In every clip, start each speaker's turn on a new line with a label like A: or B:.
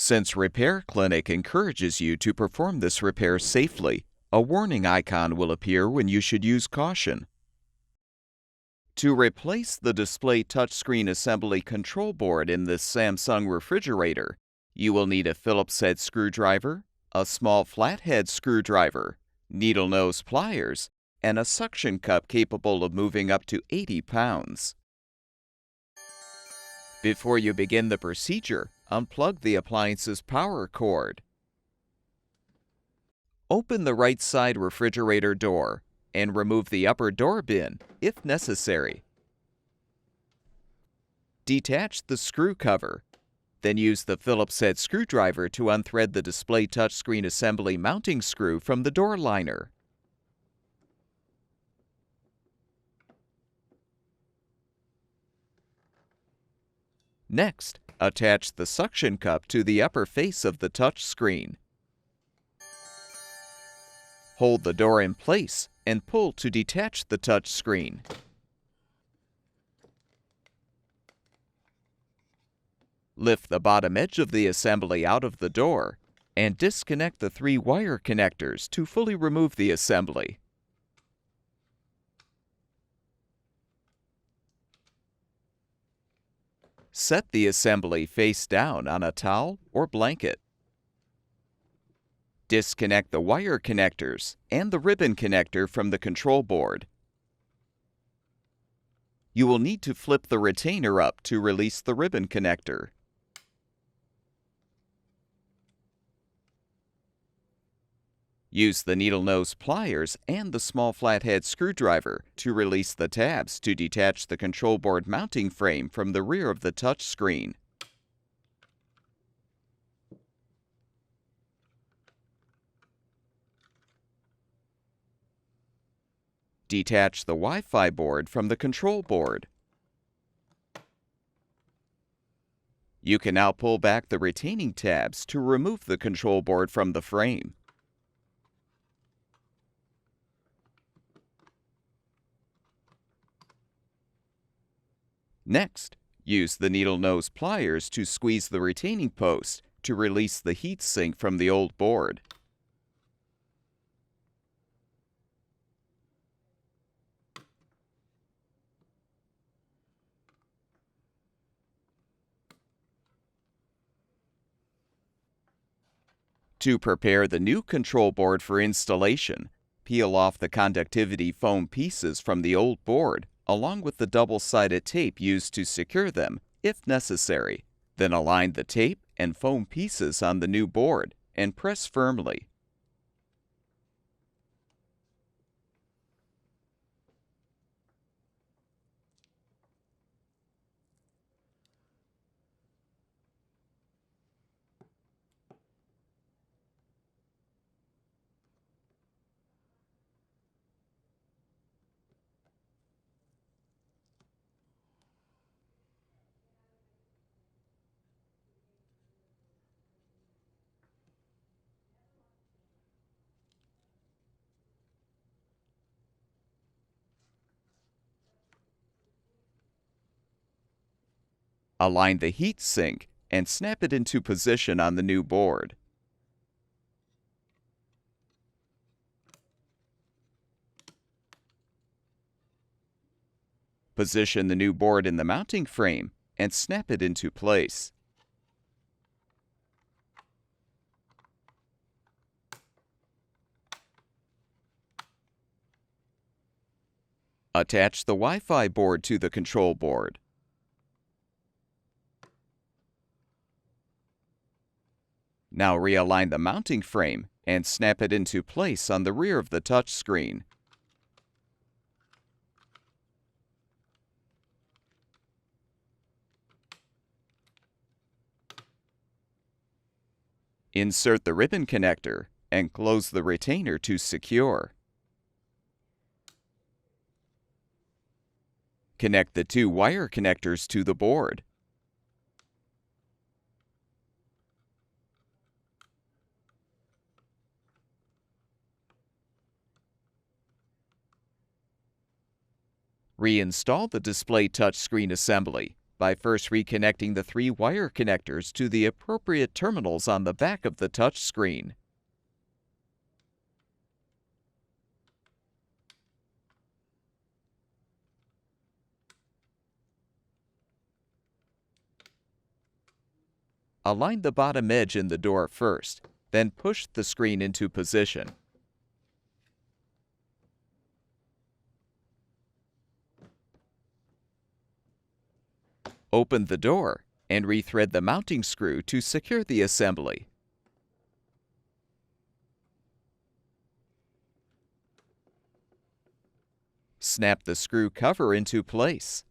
A: Since Repair Clinic encourages you to perform this repair safely, a warning icon will appear when you should use caution. To replace the display touchscreen assembly control board in this Samsung refrigerator, you will need a Phillips head screwdriver, a small flathead screwdriver, needle nose pliers, and a suction cup capable of moving up to 80 pounds. Before you begin the procedure, unplug the appliance's power cord. Open the right side refrigerator door and remove the upper door bin if necessary. Detach the screw cover. Then use the Phillips head screwdriver to unthread the display touchscreen assembly mounting screw from the door liner. Next, attach the suction cup to the upper face of the touchscreen. Hold the door in place and pull to detach the touchscreen. Lift the bottom edge of the assembly out of the door and disconnect the 3 wire connectors to fully remove the assembly. Set the assembly face down on a towel or blanket. Disconnect the wire connectors and the ribbon connector from the control board. You will need to flip the retainer up to release the ribbon connector. Use the needle nose pliers and the small flathead screwdriver to release the tabs to detach the control board mounting frame from the rear of the touchscreen. Detach the Wi-Fi board from the control board. You can now pull back the retaining tabs to remove the control board from the frame. Next, use the needle nose pliers to squeeze the retaining post to release the heatsink from the old board. To prepare the new control board for installation, peel off the conductivity foam pieces from the old board, along with the double-sided tape used to secure them, if necessary. Then align the tape and foam pieces on the new board and press firmly. Align the heat sink and snap it into position on the new board. Position the new board in the mounting frame and snap it into place. Attach the Wi-Fi board to the control board. Now realign the mounting frame and snap it into place on the rear of the touchscreen. Insert the ribbon connector and close the retainer to secure. Connect the 2 wire connectors to the board. Reinstall the display touchscreen assembly by first reconnecting the 3 wire connectors to the appropriate terminals on the back of the touchscreen. Align the bottom edge in the door first, then push the screen into position. Open the door and rethread the mounting screw to secure the assembly. Snap the screw cover into place.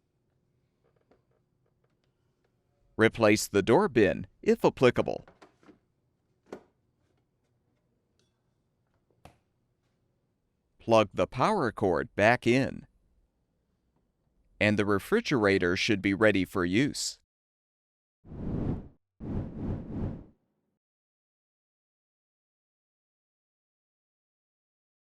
A: Replace the door bin, if applicable. Plug the power cord back in. And the refrigerator should be ready for use.